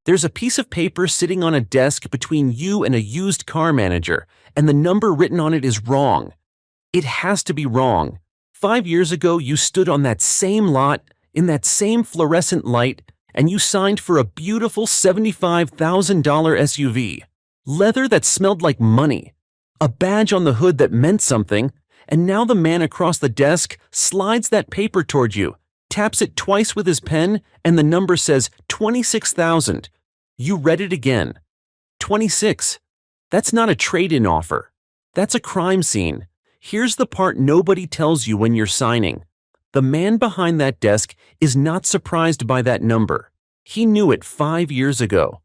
There's a piece of paper sitting on a desk between you and a used car manager, and the number written on it is wrong. It has to be wrong. 5 years ago, you stood on that same lot, in that same fluorescent light, and you signed for a beautiful $75,000 SUV. Leather that smelled like money. A badge on the hood that meant something, and now the man across the desk slides that paper toward you, taps it twice with his pen, and the number says 26,000. You read it again. 26. That's not a trade-in offer. That's a crime scene. Here's the part nobody tells you when you're signing. The man behind that desk is not surprised by that number. He knew it 5 years ago.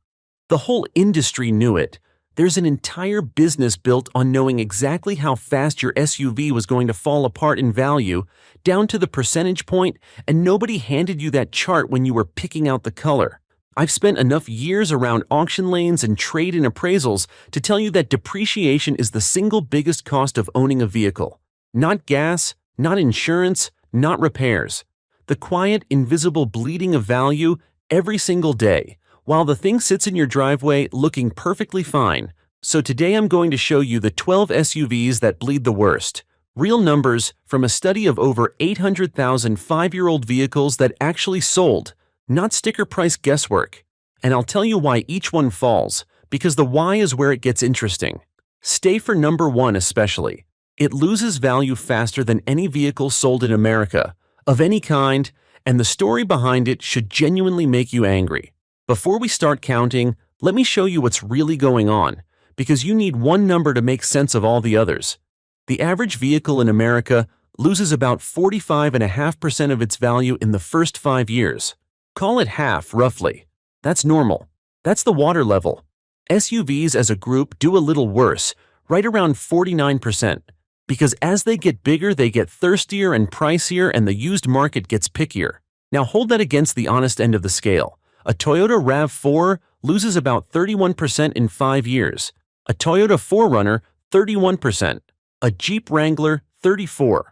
The whole industry knew it. There's an entire business built on knowing exactly how fast your SUV was going to fall apart in value, down to the percentage point, and nobody handed you that chart when you were picking out the color. I've spent enough years around auction lanes and trade-in appraisals to tell you that depreciation is the single biggest cost of owning a vehicle. Not gas, not insurance, not repairs. The quiet, invisible bleeding of value every single day, while the thing sits in your driveway looking perfectly fine. So today I'm going to show you the 12 SUVs that bleed the worst. Real numbers from a study of over 800,000 5-year-old vehicles that actually sold, not sticker price guesswork. And I'll tell you why each one falls, because the why is where it gets interesting. Stay for number 1 especially. It loses value faster than any vehicle sold in America, of any kind, and the story behind it should genuinely make you angry. Before we start counting, let me show you what's really going on, because you need one number to make sense of all the others. The average vehicle in America loses about 45.5% of its value in the first 5 years. Call it half, roughly. That's normal. That's the water level. SUVs as a group do a little worse, right around 49%, because as they get bigger, they get thirstier and pricier, and the used market gets pickier. Now hold that against the honest end of the scale. A Toyota RAV4 loses about 31% in 5 years. A Toyota 4Runner, 31%. A Jeep Wrangler, 34%.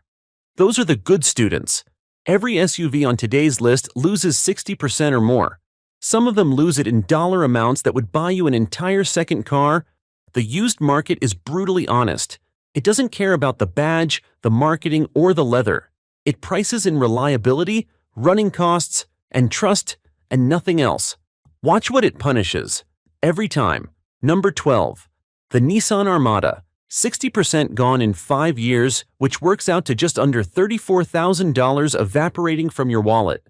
Those are the good students. Every SUV on today's list loses 60% or more. Some of them lose it in dollar amounts that would buy you an entire second car. The used market is brutally honest. It doesn't care about the badge, the marketing, or the leather. It prices in reliability, running costs, and trust, and nothing else. Watch what it punishes. Every time. Number 12. The Nissan Armada. 60% gone in 5 years, which works out to just under $34,000 evaporating from your wallet.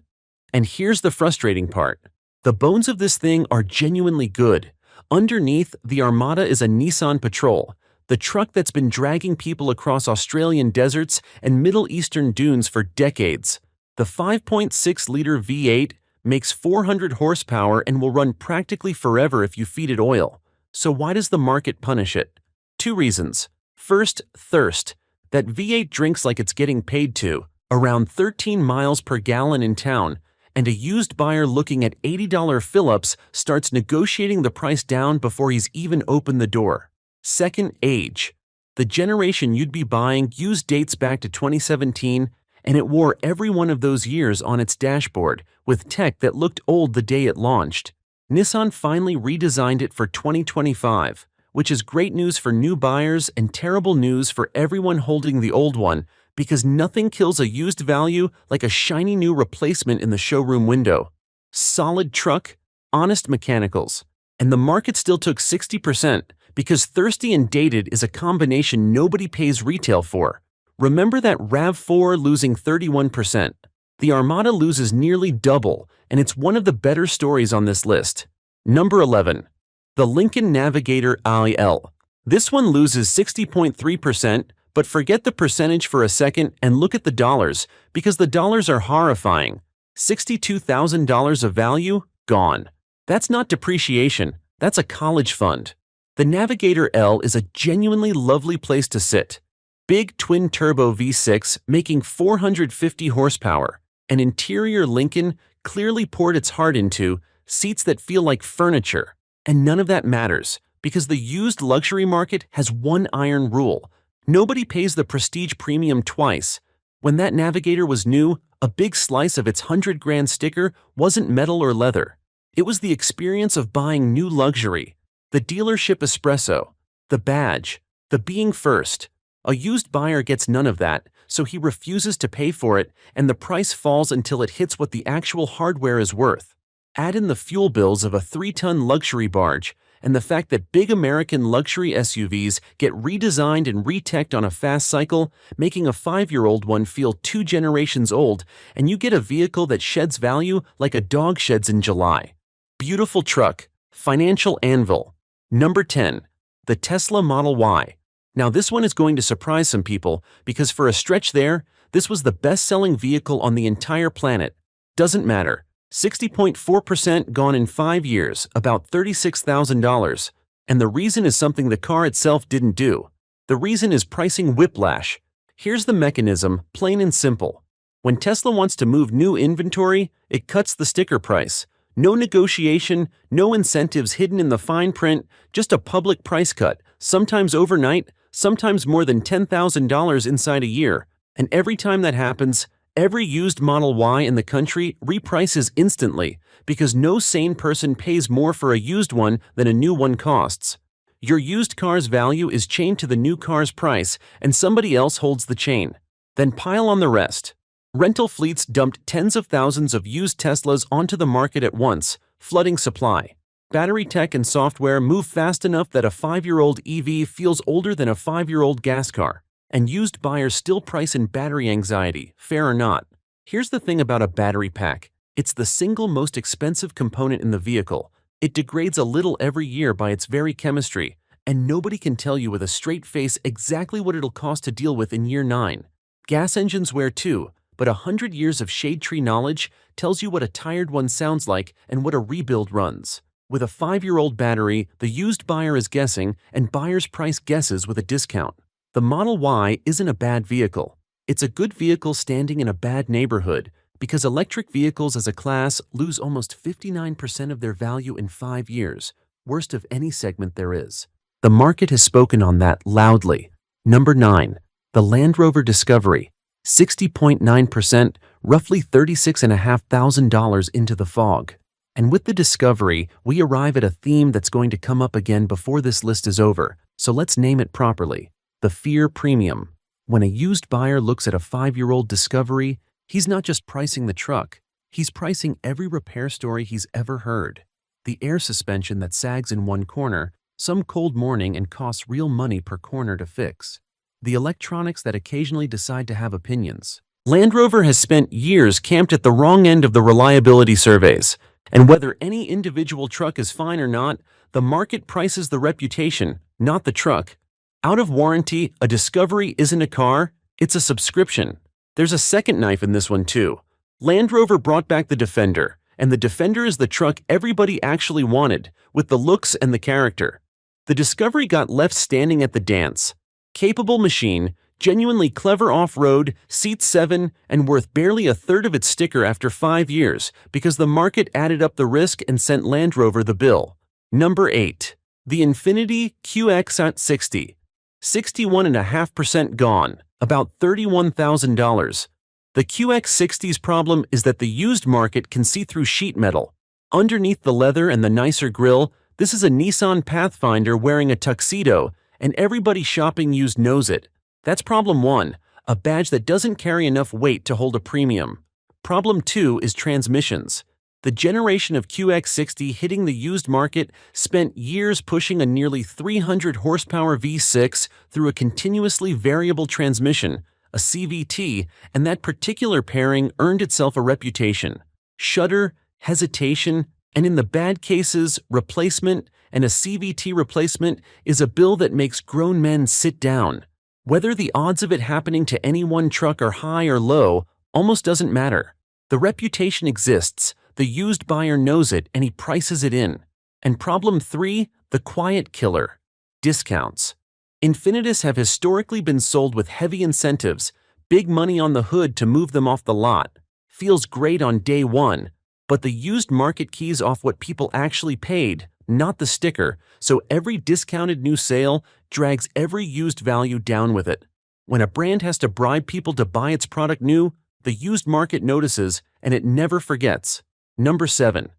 And here's the frustrating part. The bones of this thing are genuinely good. Underneath, the Armada is a Nissan Patrol, the truck that's been dragging people across Australian deserts and Middle Eastern dunes for decades. The 5.6-liter V8 makes 400 horsepower and will run practically forever if you feed it oil. So why does the market punish it? 2 reasons. First, thirst. That V8 drinks like it's getting paid to, around 13 miles per gallon in town, and a used buyer looking at $80 fill-ups starts negotiating the price down before he's even opened the door. Second, age. The generation you'd be buying used dates back to 2017, and it wore every one of those years on its dashboard, with tech that looked old the day it launched. Nissan finally redesigned it for 2025, which is great news for new buyers and terrible news for everyone holding the old one, because nothing kills a used value like a shiny new replacement in the showroom window. Solid truck, honest mechanicals. And the market still took 60%, because thirsty and dated is a combination nobody pays retail for. Remember that RAV4 losing 31%. The Armada loses nearly double, and it's one of the better stories on this list. Number 11. The Lincoln Navigator L. This one loses 60.3%, but forget the percentage for a second and look at the dollars, because the dollars are horrifying. $62,000 of value? Gone. That's not depreciation, that's a college fund. The Navigator L is a genuinely lovely place to sit. Big twin-turbo V6 making 450 horsepower. An interior Lincoln clearly poured its heart into, seats that feel like furniture. And none of that matters, because the used luxury market has one iron rule. Nobody pays the prestige premium twice. When that Navigator was new, a big slice of its 100 grand sticker wasn't metal or leather. It was the experience of buying new luxury, the dealership espresso, the badge, the being first. A used buyer gets none of that, so he refuses to pay for it, and the price falls until it hits what the actual hardware is worth. Add in the fuel bills of a 3-ton luxury barge, and the fact that big American luxury SUVs get redesigned and reteched on a fast cycle, making a 5-year-old one feel 2 generations old, and you get a vehicle that sheds value like a dog sheds in July. Beautiful truck, financial anvil. Number 10. The Tesla Model Y. Now this one is going to surprise some people because for a stretch there, this was the best-selling vehicle on the entire planet. Doesn't matter. 60.4% gone in 5 years, about $36,000. And the reason is something the car itself didn't do. The reason is pricing whiplash. Here's the mechanism, plain and simple. When Tesla wants to move new inventory, it cuts the sticker price. No negotiation, no incentives hidden in the fine print, just a public price cut, sometimes overnight, sometimes more than $10,000 inside a year. And every time that happens, every used Model Y in the country reprices instantly because no sane person pays more for a used one than a new one costs. Your used car's value is chained to the new car's price and somebody else holds the chain. Then pile on the rest. Rental fleets dumped tens of thousands of used Teslas onto the market at once, flooding supply. Battery tech and software move fast enough that a 5-year-old EV feels older than a 5-year-old gas car. And used buyers still price in battery anxiety, fair or not. Here's the thing about a battery pack. It's the single most expensive component in the vehicle. It degrades a little every year by its very chemistry, and nobody can tell you with a straight face exactly what it'll cost to deal with in year 9. Gas engines wear too, but 100 years of shade tree knowledge tells you what a tired one sounds like and what a rebuild runs. With a 5-year-old battery, the used buyer is guessing, and buyer's price guesses with a discount. The Model Y isn't a bad vehicle. It's a good vehicle standing in a bad neighborhood because electric vehicles as a class lose almost 59% of their value in 5 years, worst of any segment there is. The market has spoken on that loudly. Number 9. The Land Rover Discovery. 60.9%, roughly $36,500 into the fog. And with the Discovery, we arrive at a theme that's going to come up again before this list is over, so let's name it properly. The fear premium. When a used buyer looks at a 5-year-old Discovery, he's not just pricing the truck, he's pricing every repair story he's ever heard. The air suspension that sags in one corner, some cold morning and costs real money per corner to fix. The electronics that occasionally decide to have opinions. Land Rover has spent years camped at the wrong end of the reliability surveys. And whether any individual truck is fine or not, the market prices the reputation, not the truck. Out of warranty, a Discovery isn't a car, it's a subscription. There's a second knife in this one too. Land Rover brought back the Defender, and the Defender is the truck everybody actually wanted, with the looks and the character. The Discovery got left standing at the dance. Capable machine, genuinely clever off-road, seats 7, and worth barely a third of its sticker after 5 years because the market added up the risk and sent Land Rover the bill. Number 8. The Infiniti QX60. 61.5% gone, about $31,000. The QX60's problem is that the used market can see through sheet metal. Underneath the leather and the nicer grille, this is a Nissan Pathfinder wearing a tuxedo, and everybody shopping used knows it. That's problem 1, a badge that doesn't carry enough weight to hold a premium. Problem 2 is transmissions. The generation of QX60 hitting the used market spent years pushing a nearly 300 horsepower V6 through a continuously variable transmission, a CVT, and that particular pairing earned itself a reputation. Shudder, hesitation, and in the bad cases, replacement, and a CVT replacement is a bill that makes grown men sit down. Whether the odds of it happening to any one truck are high or low almost doesn't matter. The reputation exists. The used buyer knows it and he prices it in. And problem 3, the quiet killer. Discounts. Infinitis have historically been sold with heavy incentives, big money on the hood to move them off the lot. Feels great on day 1, but the used market keys off what people actually paid, not the sticker, so every discounted new sale drags every used value down with it. When a brand has to bribe people to buy its product new, the used market notices and it never forgets. Number 7.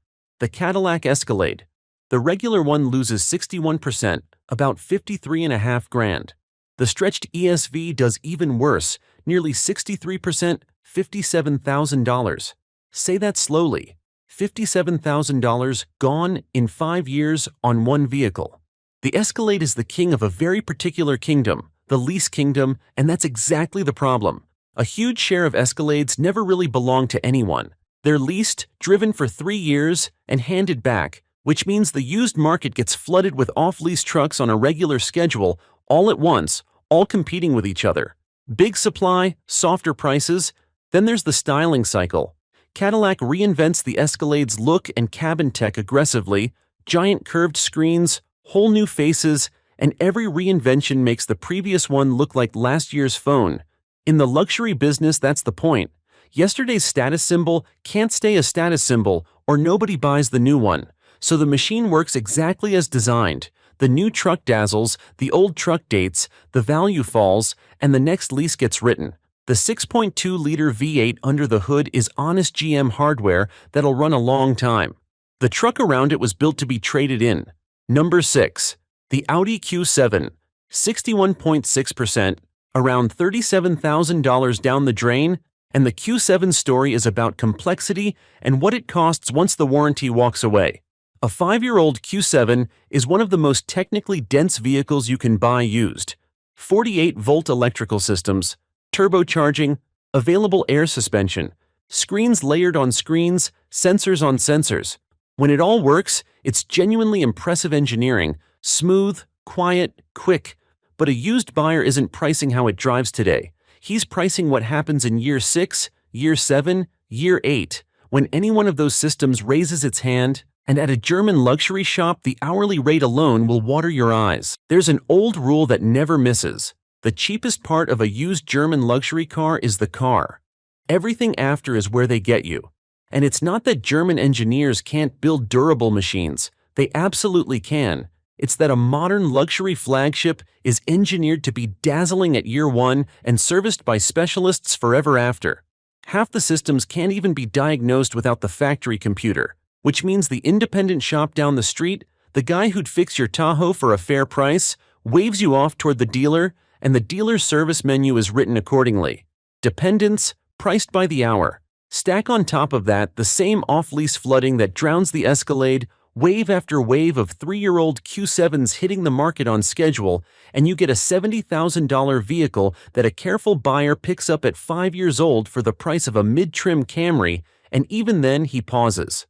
The Cadillac Escalade. The regular one loses 61%, about 53.5 grand. The stretched ESV does even worse, nearly 63%, $57,000. Say that slowly. $57,000 gone in 5 years on one vehicle. The Escalade is the king of a very particular kingdom, the lease kingdom, and that's exactly the problem. A huge share of Escalades never really belong to anyone. They're leased, driven for 3 years, and handed back, which means the used market gets flooded with off-lease trucks on a regular schedule, all at once, all competing with each other. Big supply, softer prices. Then there's the styling cycle. Cadillac reinvents the Escalade's look and cabin tech aggressively, giant curved screens, whole new faces, and every reinvention makes the previous one look like last year's phone. In the luxury business, that's the point. Yesterday's status symbol can't stay a status symbol, or nobody buys the new one. So the machine works exactly as designed. The new truck dazzles, the old truck dates, the value falls, and the next lease gets written. The 6.2-liter V8 under the hood is honest GM hardware that'll run a long time. The truck around it was built to be traded in. Number 6. The Audi Q7. 61.6%, around $37,000 down the drain, and the Q7 story is about complexity and what it costs once the warranty walks away. A 5-year-old Q7 is one of the most technically dense vehicles you can buy used. 48-volt electrical systems, turbocharging, available air suspension, screens layered on screens, sensors on sensors. When it all works, it's genuinely impressive engineering, smooth, quiet, quick. But a used buyer isn't pricing how it drives today. He's pricing what happens in year 6, year 7, year 8, when any one of those systems raises its hand. And at a German luxury shop, the hourly rate alone will water your eyes. There's an old rule that never misses. The cheapest part of a used German luxury car is the car. Everything after is where they get you. And it's not that German engineers can't build durable machines. They absolutely can. It's that a modern luxury flagship is engineered to be dazzling at year 1 and serviced by specialists forever after. Half the systems can't even be diagnosed without the factory computer, which means the independent shop down the street, the guy who'd fix your Tahoe for a fair price, waves you off toward the dealer, and the dealer's service menu is written accordingly. Dependence, priced by the hour. Stack on top of that the same off-lease flooding that drowns the Escalade, wave after wave of 3-year-old Q7s hitting the market on schedule, and you get a $70,000 vehicle that a careful buyer picks up at 5 years old for the price of a mid-trim Camry, and even then he pauses.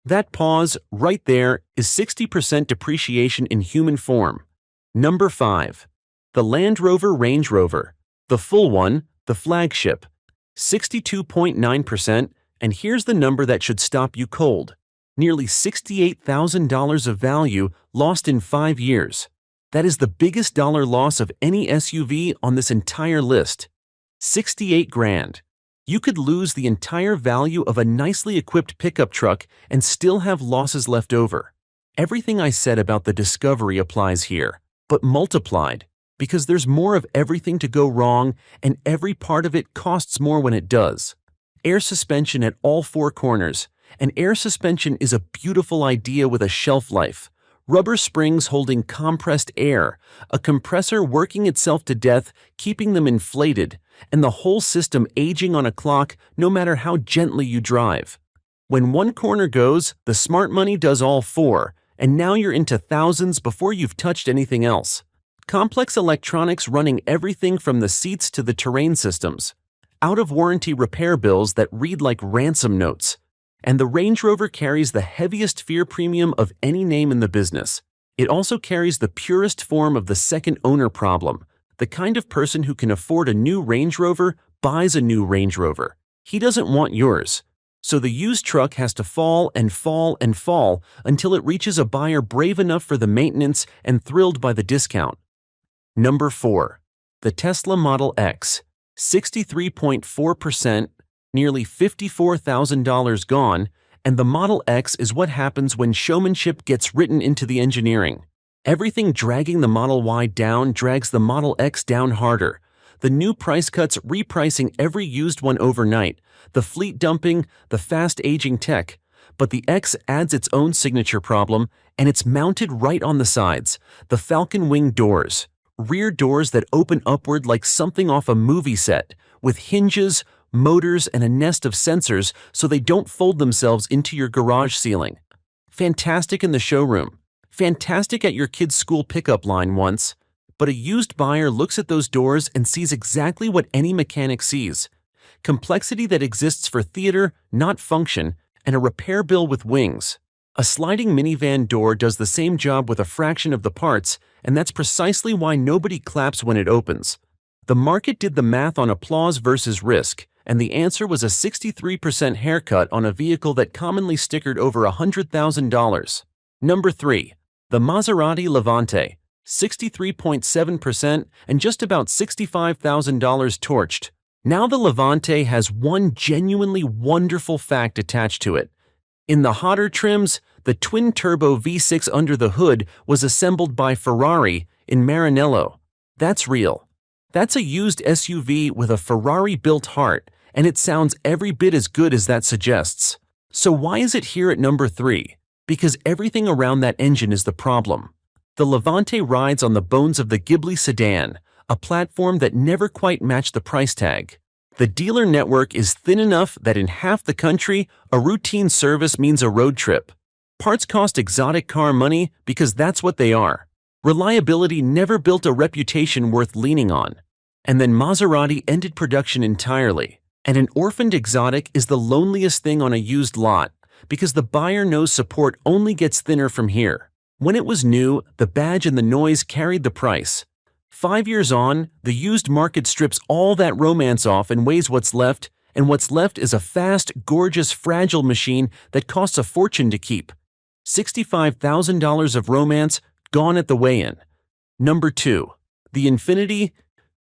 That pause, right there, is 60% depreciation in human form. Number 5. The Land Rover Range Rover. The full one, the flagship. 62.9%, and here's the number that should stop you cold. Nearly $68,000 of value lost in 5 years. That is the biggest dollar loss of any SUV on this entire list. 68 grand. You could lose the entire value of a nicely equipped pickup truck and still have losses left over. Everything I said about the Discovery applies here, but multiplied, because there's more of everything to go wrong and every part of it costs more when it does. Air suspension at all 4 corners. And air suspension is a beautiful idea with a shelf life. Rubber springs holding compressed air, a compressor working itself to death, keeping them inflated, and the whole system aging on a clock no matter how gently you drive. When one corner goes, the smart money does all 4, and now you're into thousands before you've touched anything else. Complex electronics running everything from the seats to the terrain systems. Out-of-warranty repair bills that read like ransom notes. And the Range Rover carries the heaviest fear premium of any name in the business. It also carries the purest form of the second owner problem. The kind of person who can afford a new Range Rover buys a new Range Rover. He doesn't want yours. So the used truck has to fall and fall and fall until it reaches a buyer brave enough for the maintenance and thrilled by the discount. Number 4. The Tesla Model X. 63.4%. Nearly $54,000 gone, and the Model X is what happens when showmanship gets written into the engineering. Everything dragging the Model Y down drags the Model X down harder. The new price cuts repricing every used one overnight, the fleet dumping, the fast-aging tech. But the X adds its own signature problem, and it's mounted right on the sides, the falcon wing doors. Rear doors that open upward like something off a movie set, with hinges, motors, and a nest of sensors so they don't fold themselves into your garage ceiling. Fantastic in the showroom. Fantastic at your kid's school pickup line once. But a used buyer looks at those doors and sees exactly what any mechanic sees. Complexity that exists for theater, not function, and a repair bill with wings. A sliding minivan door does the same job with a fraction of the parts, and that's precisely why nobody claps when it opens. The market did the math on applause versus risk, and the answer was a 63% haircut on a vehicle that commonly stickered over $100,000. Number 3. The Maserati Levante, 63.7% and just about $65,000 torched. Now the Levante has one genuinely wonderful fact attached to it. In the hotter trims, the twin-turbo V6 under the hood was assembled by Ferrari in Maranello. That's real. That's a used SUV with a Ferrari-built heart, and it sounds every bit as good as that suggests. So why is it here at number 3? Because everything around that engine is the problem. The Levante rides on the bones of the Ghibli sedan, a platform that never quite matched the price tag. The dealer network is thin enough that in half the country, a routine service means a road trip. Parts cost exotic car money because that's what they are. Reliability never built a reputation worth leaning on. And then Maserati ended production entirely. And an orphaned exotic is the loneliest thing on a used lot, because the buyer knows support only gets thinner from here. When it was new, the badge and the noise carried the price. 5 years on, the used market strips all that romance off and weighs what's left, and what's left is a fast, gorgeous, fragile machine that costs a fortune to keep. $65,000 of romance gone at the weigh-in. Number 2. The Infiniti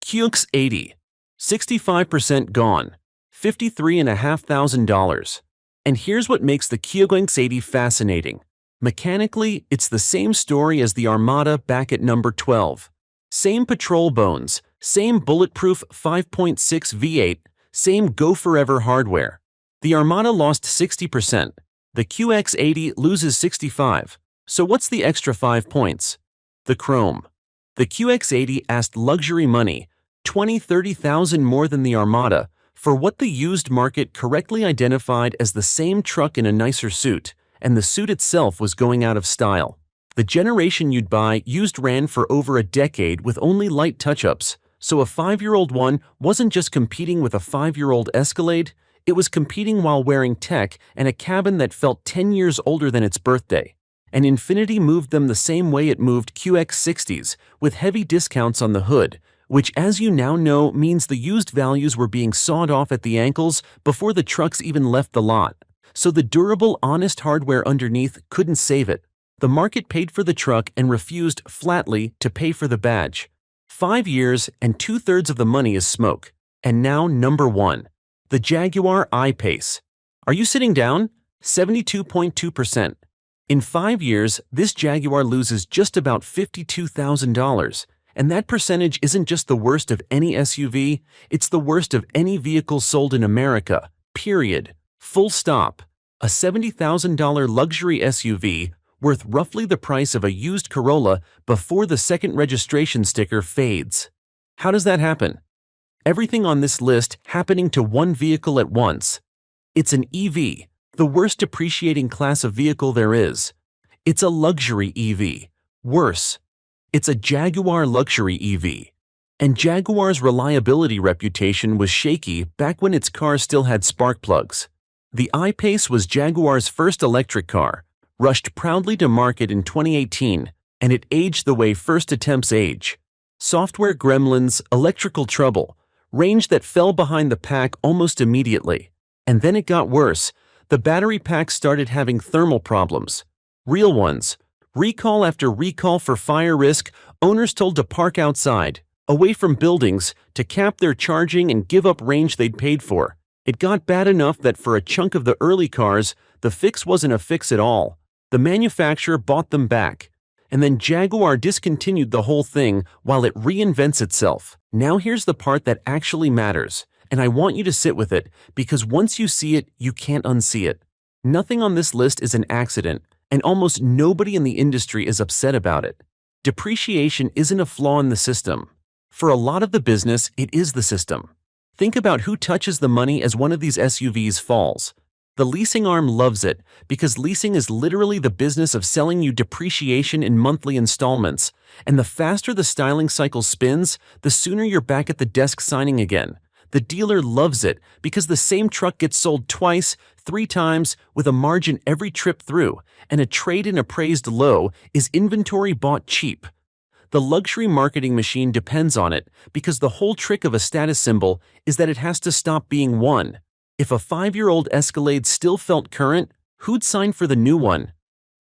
QX80, 65% gone, $53,500. And here's what makes the QX80 fascinating. Mechanically, it's the same story as the Armada back at number 12. Same patrol bones, same bulletproof 5.6 V8, same go-forever hardware. The Armada lost 60%. The QX80 loses 65%. So what's the extra 5 points? The chrome. The QX80 asked luxury money, $20,000–$30,000 more than the Armada, for what the used market correctly identified as the same truck in a nicer suit, and the suit itself was going out of style. The generation you'd buy used ran for over a decade with only light touch-ups, so a 5-year-old one wasn't just competing with a 5-year-old Escalade, it was competing while wearing tech and a cabin that felt 10 years older than its birthday. And Infiniti moved them the same way it moved QX60s, with heavy discounts on the hood, which as you now know means the used values were being sawed off at the ankles before the trucks even left the lot. So the durable, honest hardware underneath couldn't save it. The market paid for the truck and refused flatly to pay for the badge. 5 years and 2/3 of the money is smoke. And now number 1. The Jaguar I-PACE. Are you sitting down? 72.2%. In 5 years, this Jaguar loses just about $52,000. And that percentage isn't just the worst of any SUV, it's the worst of any vehicle sold in America. Period. Full stop. A $70,000 luxury SUV worth roughly the price of a used Corolla before the second registration sticker fades. How does that happen? Everything on this list happening to one vehicle at once. It's an EV, the worst depreciating class of vehicle there is. It's a luxury EV. Worse, it's a Jaguar luxury EV. And Jaguar's reliability reputation was shaky back when its cars still had spark plugs. The I-PACE was Jaguar's first electric car, rushed proudly to market in 2018, and it aged the way first attempts age. Software gremlins, electrical trouble, range that fell behind the pack almost immediately. And then it got worse. The battery pack started having thermal problems. Real ones. Recall after recall for fire risk, owners told to park outside, away from buildings, to cap their charging and give up range they'd paid for. It got bad enough that for a chunk of the early cars, the fix wasn't a fix at all. The manufacturer bought them back. And then Jaguar discontinued the whole thing while it reinvents itself. Now here's the part that actually matters, and I want you to sit with it, because once you see it, you can't unsee it. Nothing on this list is an accident, and almost nobody in the industry is upset about it. Depreciation isn't a flaw in the system. For a lot of the business, it is the system. Think about who touches the money as one of these SUVs falls. The leasing arm loves it because leasing is literally the business of selling you depreciation in monthly installments, and the faster the styling cycle spins, the sooner you're back at the desk signing again. The dealer loves it because the same truck gets sold twice, 3 times, with a margin every trip through, and a trade-in appraised low is inventory bought cheap. The luxury marketing machine depends on it because the whole trick of a status symbol is that it has to stop being one. If a 5-year-old Escalade still felt current, who'd sign for the new one?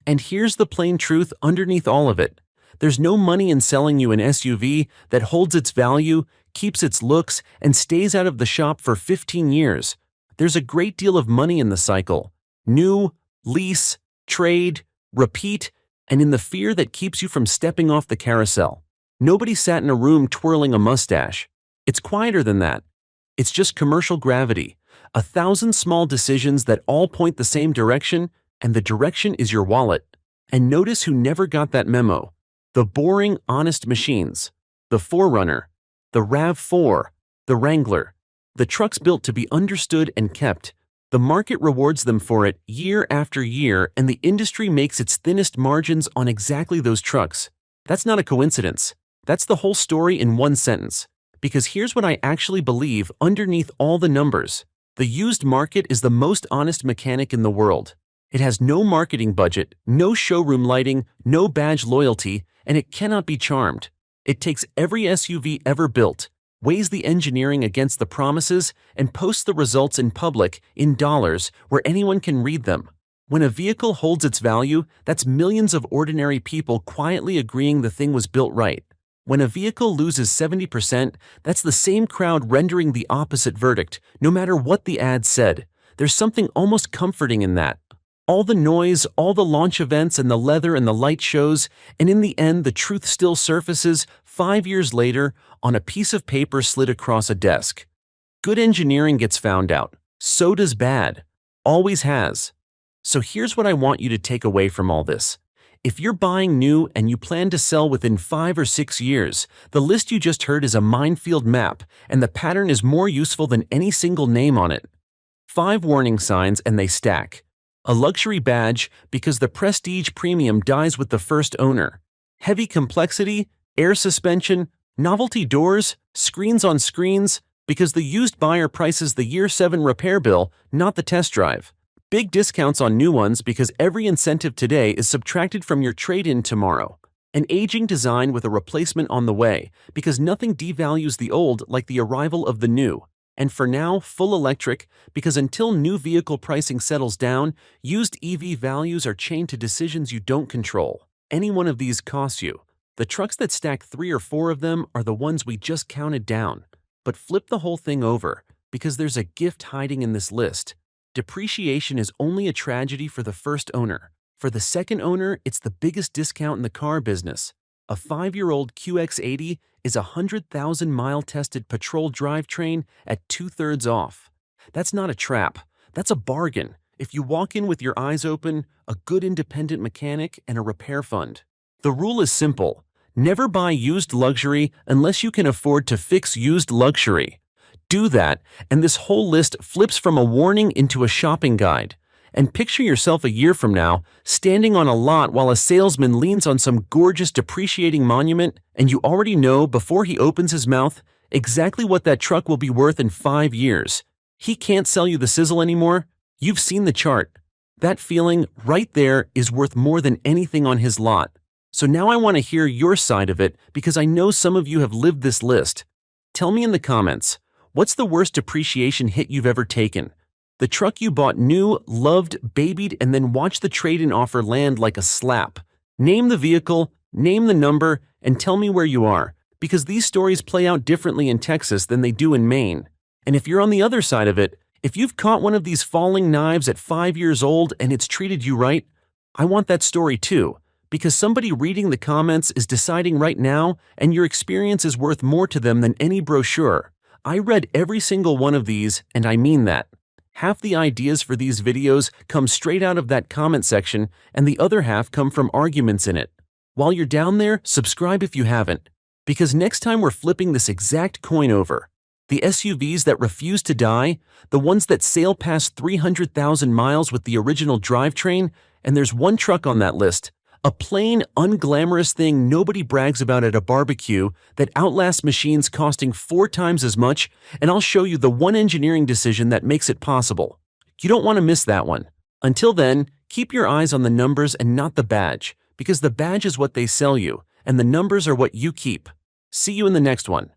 And here's the plain truth underneath all of it. There's no money in selling you an SUV that holds its value, keeps its looks, and stays out of the shop for 15 years. There's a great deal of money in the cycle. New, lease, trade, repeat, and in the fear that keeps you from stepping off the carousel. Nobody sat in a room twirling a mustache. It's quieter than that. It's just commercial gravity. 1,000 small decisions that all point the same direction, and the direction is your wallet. And notice who never got that memo. The boring, honest machines. The 4Runner, the RAV4, the Wrangler. The trucks built to be understood and kept. The market rewards them for it year after year, and the industry makes its thinnest margins on exactly those trucks. That's not a coincidence. That's the whole story in one sentence. Because here's what I actually believe underneath all the numbers. The used market is the most honest mechanic in the world. It has no marketing budget, no showroom lighting, no badge loyalty, and it cannot be charmed. It takes every SUV ever built, weighs the engineering against the promises, and posts the results in public, in dollars, where anyone can read them. When a vehicle holds its value, that's millions of ordinary people quietly agreeing the thing was built right. When a vehicle loses 70%, that's the same crowd rendering the opposite verdict, no matter what the ad said. There's something almost comforting in that. All the noise, all the launch events and the leather and the light shows, and in the end the truth still surfaces 5 years later on a piece of paper slid across a desk. Good engineering gets found out. So does bad. Always has. So here's what I want you to take away from all this. If you're buying new and you plan to sell within 5 or 6 years, the list you just heard is a minefield map, and the pattern is more useful than any single name on it. 5 warning signs and they stack. A luxury badge because the prestige premium dies with the first owner. Heavy complexity, air suspension, novelty doors, screens on screens, because the used buyer prices the year 7 repair bill, not the test drive. Big discounts on new ones because every incentive today is subtracted from your trade-in tomorrow. An aging design with a replacement on the way because nothing devalues the old like the arrival of the new. And for now, full electric because until new vehicle pricing settles down, used EV values are chained to decisions you don't control. Any one of these costs you. The trucks that stack 3 or 4 of them are the ones we just counted down. But flip the whole thing over because there's a gift hiding in this list. Depreciation is only a tragedy for the first owner. For the second owner, it's the biggest discount in the car business. A 5-year-old QX80 is a 100,000-mile tested patrol drivetrain at 2/3 off. That's not a trap. That's a bargain. If you walk in with your eyes open, a good independent mechanic, and a repair fund. The rule is simple. Never buy used luxury unless you can afford to fix used luxury. Do that, and this whole list flips from a warning into a shopping guide. And picture yourself a year from now, standing on a lot while a salesman leans on some gorgeous depreciating monument, and you already know before he opens his mouth exactly what that truck will be worth in 5 years. He can't sell you the sizzle anymore. You've seen the chart. That feeling right there is worth more than anything on his lot. So now I want to hear your side of it because I know some of you have lived this list. Tell me in the comments. What's the worst depreciation hit you've ever taken? The truck you bought new, loved, babied, and then watched the trade-in offer land like a slap. Name the vehicle, name the number, and tell me where you are, because these stories play out differently in Texas than they do in Maine. And if you're on the other side of it, if you've caught one of these falling knives at 5 years old and it's treated you right, I want that story too, because somebody reading the comments is deciding right now and your experience is worth more to them than any brochure. I read every single one of these, and I mean that. Half the ideas for these videos come straight out of that comment section, and the other half come from arguments in it. While you're down there, subscribe if you haven't, because next time we're flipping this exact coin over. The SUVs that refuse to die, the ones that sail past 300,000 miles with the original drivetrain, and there's one truck on that list, a plain, unglamorous thing nobody brags about at a barbecue that outlasts machines costing 4 times as much, and I'll show you the one engineering decision that makes it possible. You don't want to miss that one. Until then, keep your eyes on the numbers and not the badge, because the badge is what they sell you, and the numbers are what you keep. See you in the next one.